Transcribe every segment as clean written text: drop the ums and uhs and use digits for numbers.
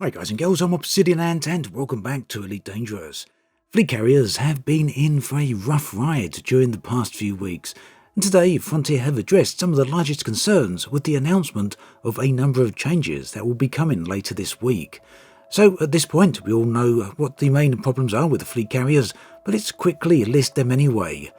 Hi guys and girls, I'm Obsidian Ant and welcome back to Elite Dangerous. Fleet carriers have been in for a rough ride during the past few weeks, and today Frontier have addressed some of the largest concerns with the announcement of a number of changes that will be coming later this week. So at this point we all know what the main problems are with the fleet carriers, but let's quickly list them anyway.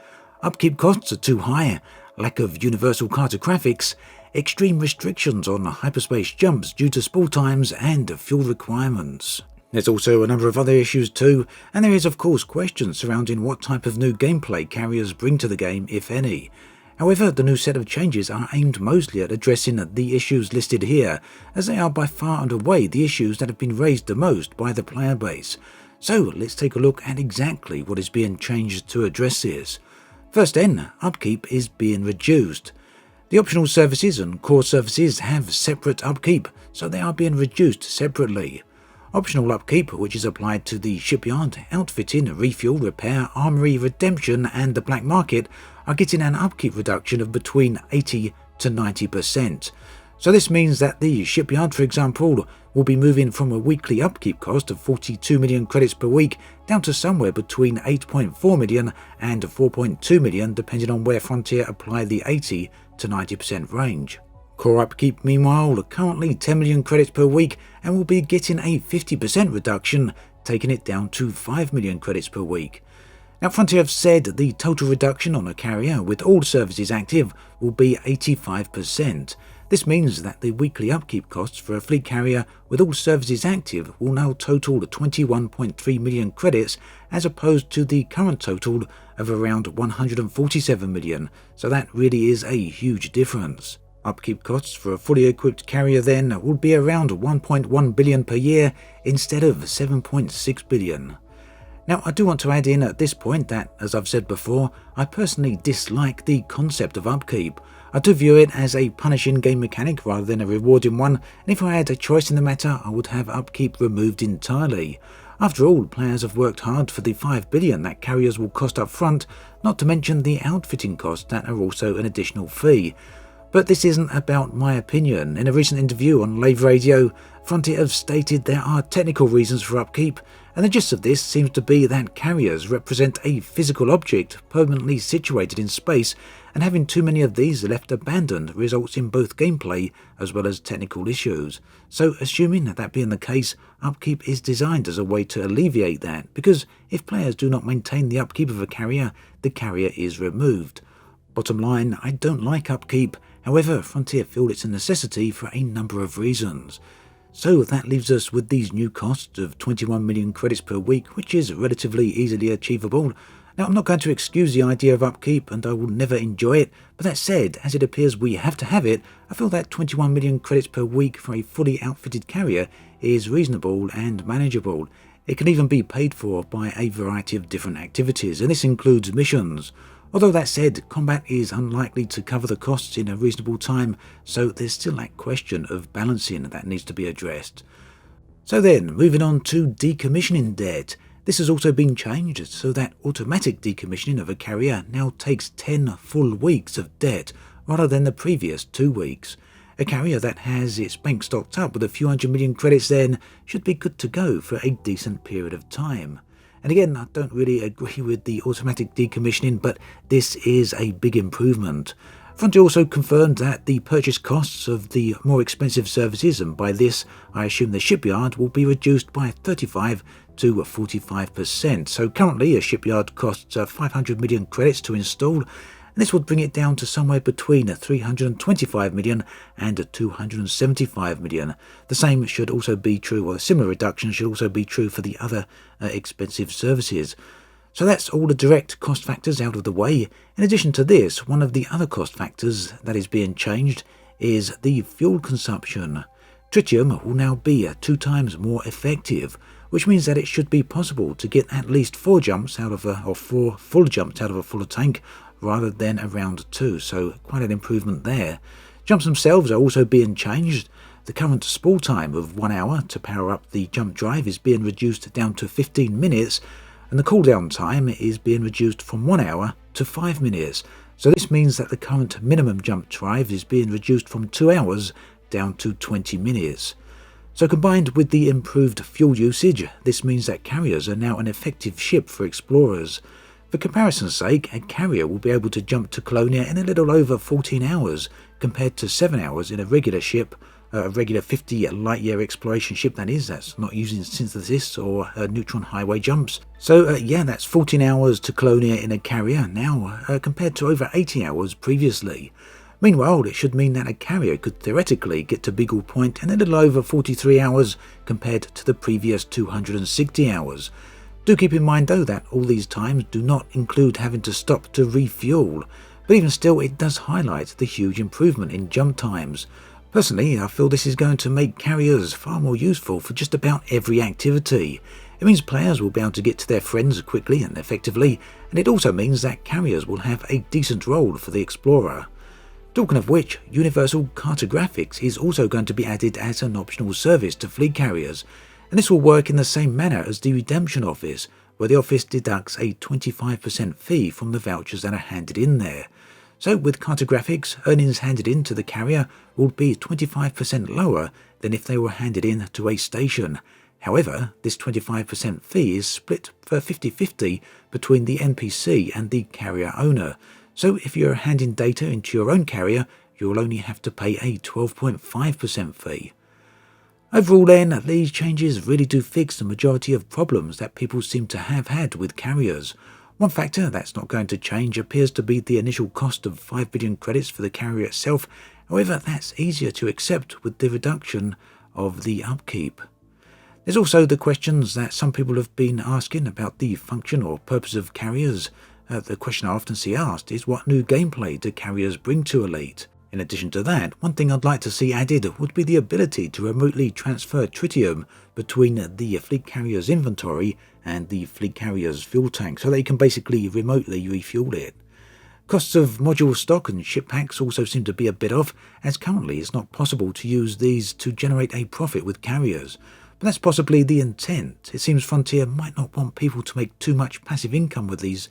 Upkeep costs are too high, lack of universal cartographics, extreme restrictions on hyperspace jumps due to spool times and fuel requirements. There's also a number of other issues too, and there is of course questions surrounding what type of new gameplay carriers bring to the game, if any. However, the new set of changes are aimed mostly at addressing the issues listed here, as they are by far and away the issues that have been raised the most by the player base. So let's take a look at exactly what is being changed to address this. First then, upkeep is being reduced. The optional services and core services have separate upkeep, so they are being reduced separately. Optional upkeep, which is applied to the shipyard, outfitting, refuel, repair, armory, redemption and the black market, are getting an upkeep reduction of between 80 to 90%. So this means that the shipyard, for example, will be moving from a weekly upkeep cost of 42 million credits per week down to somewhere between 8.4 million and 4.2 million, depending on where Frontier apply the 80 to 90% range. Core upkeep, meanwhile, are currently 10 million credits per week and will be getting a 50% reduction, taking it down to 5 million credits per week. Now, Frontier have said the total reduction on a carrier with all services active will be 85%. This means that the weekly upkeep costs for a fleet carrier with all services active will now total 21.3 million credits as opposed to the current total of around 147 million, so that really is a huge difference. Upkeep costs for a fully equipped carrier then would be around 1.1 billion per year instead of 7.6 billion. Now, I do want to add in at this point that, as I've said before, I personally dislike the concept of upkeep. I do view it as a punishing game mechanic rather than a rewarding one, and if I had a choice in the matter, I would have upkeep removed entirely. After all, players have worked hard for the 5 billion that carriers will cost up front, not to mention the outfitting costs that are also an additional fee. But this isn't about my opinion. In a recent interview on Live Radio, Frontier have stated there are technical reasons for upkeep, and the gist of this seems to be that carriers represent a physical object permanently situated in space, and having too many of these left abandoned results in both gameplay as well as technical issues. So assuming that being the case, upkeep is designed as a way to alleviate that, because if players do not maintain the upkeep of a carrier, the carrier is removed. Bottom line, I don't like upkeep. However, Frontier feel it's a necessity for a number of reasons. So that leaves us with these new costs of 21 million credits per week, which is relatively easily achievable. Now, I'm not going to excuse the idea of upkeep, and I will never enjoy it, but that said, as it appears we have to have it, I feel that 21 million credits per week for a fully outfitted carrier is reasonable and manageable. It can even be paid for by a variety of different activities, and this includes missions. Although that said, combat is unlikely to cover the costs in a reasonable time, so there's still that question of balancing that needs to be addressed. So then, moving on to decommissioning debt. This has also been changed so that automatic decommissioning of a carrier now takes 10 full weeks of debt rather than the previous 2 weeks. A carrier that has its bank stocked up with a few hundred million credits then should be good to go for a decent period of time. And again, I don't really agree with the automatic decommissioning, but this is a big improvement. Frontier also confirmed that the purchase costs of the more expensive services, and by this I assume the shipyard, will be reduced by 35 to 45%. So currently a shipyard costs 500 million credits to install, and this would bring it down to somewhere between 325 million and 275 million. The same should also be true, or a similar reduction should also be true for the other expensive services. So that's all the direct cost factors out of the way. In addition to this, one of the other cost factors that is being changed is the fuel consumption. Tritium will now be 2 times more effective, which means that it should be possible to get at least 4 jumps out of or 4 full jumps out of a full tank, rather than around 2, so quite an improvement there. Jumps themselves are also being changed. The current spool time of 1 hour to power up the jump drive is being reduced down to 15 minutes, and the cooldown time is being reduced from 1 hour to 5 minutes. So this means that the current minimum jump drive is being reduced from 2 hours down to 20 minutes. So combined with the improved fuel usage, this means that carriers are now an effective ship for explorers. For comparison's sake, a carrier will be able to jump to Colonia in a little over 14 hours, compared to 7 hours in a regular ship, a regular 50 light-year exploration ship that's not using synthesis or neutron highway jumps. So yeah, that's 14 hours to Colonia in a carrier now, compared to over 80 hours previously. Meanwhile, it should mean that a carrier could theoretically get to Beagle Point in a little over 43 hours compared to the previous 260 hours. Do keep in mind though that all these times do not include having to stop to refuel, but even still it does highlight the huge improvement in jump times. Personally, I feel this is going to make carriers far more useful for just about every activity. It means players will be able to get to their friends quickly and effectively, and it also means that carriers will have a decent role for the explorer. Talking of which, Universal Cartographics is also going to be added as an optional service to fleet carriers, and this will work in the same manner as the Redemption Office, where the office deducts a 25% fee from the vouchers that are handed in there. So with Cartographics, earnings handed in to the carrier will be 25% lower than if they were handed in to a station. However, this 25% fee is split for 50-50 between the NPC and the carrier owner. So if you're handing data into your own carrier, you'll only have to pay a 12.5% fee. Overall then, these changes really do fix the majority of problems that people seem to have had with carriers. One factor that's not going to change appears to be the initial cost of 5 billion credits for the carrier itself. However, that's easier to accept with the reduction of the upkeep. There's also the questions that some people have been asking about the function or purpose of carriers. The question I often see asked is, what new gameplay do carriers bring to Elite? In addition to that, one thing I'd like to see added would be the ability to remotely transfer tritium between the fleet carrier's inventory and the fleet carrier's fuel tank, so they can basically remotely refuel it. Costs of module stock and ship packs also seem to be a bit off, as currently it's not possible to use these to generate a profit with carriers. But that's possibly the intent. It seems Frontier might not want people to make too much passive income with these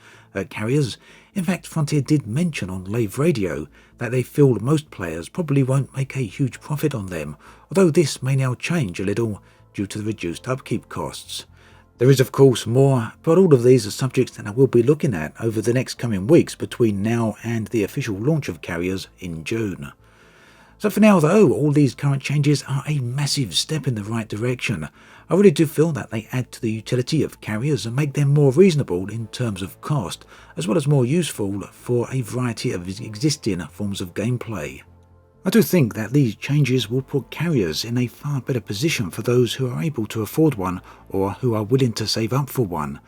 carriers. In fact, Frontier did mention on Lave Radio that they feel most players probably won't make a huge profit on them, although this may now change a little due to the reduced upkeep costs. There is of course more, but all of these are subjects that I will be looking at over the next coming weeks between now and the official launch of carriers in June. So for now though, all these current changes are a massive step in the right direction. I really do feel that they add to the utility of carriers and make them more reasonable in terms of cost, as well as more useful for a variety of existing forms of gameplay. I do think that these changes will put carriers in a far better position for those who are able to afford one or who are willing to save up for one.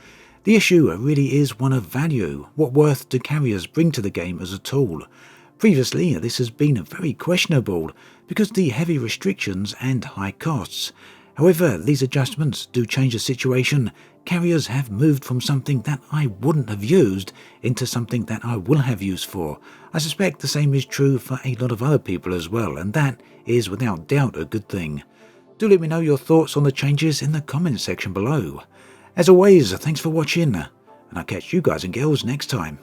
The issue really is one of value. What worth do carriers bring to the game as a tool? Previously, this has been very questionable because of the heavy restrictions and high costs. However, these adjustments do change the situation. Carriers have moved from something that I wouldn't have used into something that I will have use for. I suspect the same is true for a lot of other people as well, and that is without doubt a good thing. Do let me know your thoughts on the changes in the comments section below. As always, thanks for watching, and I'll catch you guys and girls next time.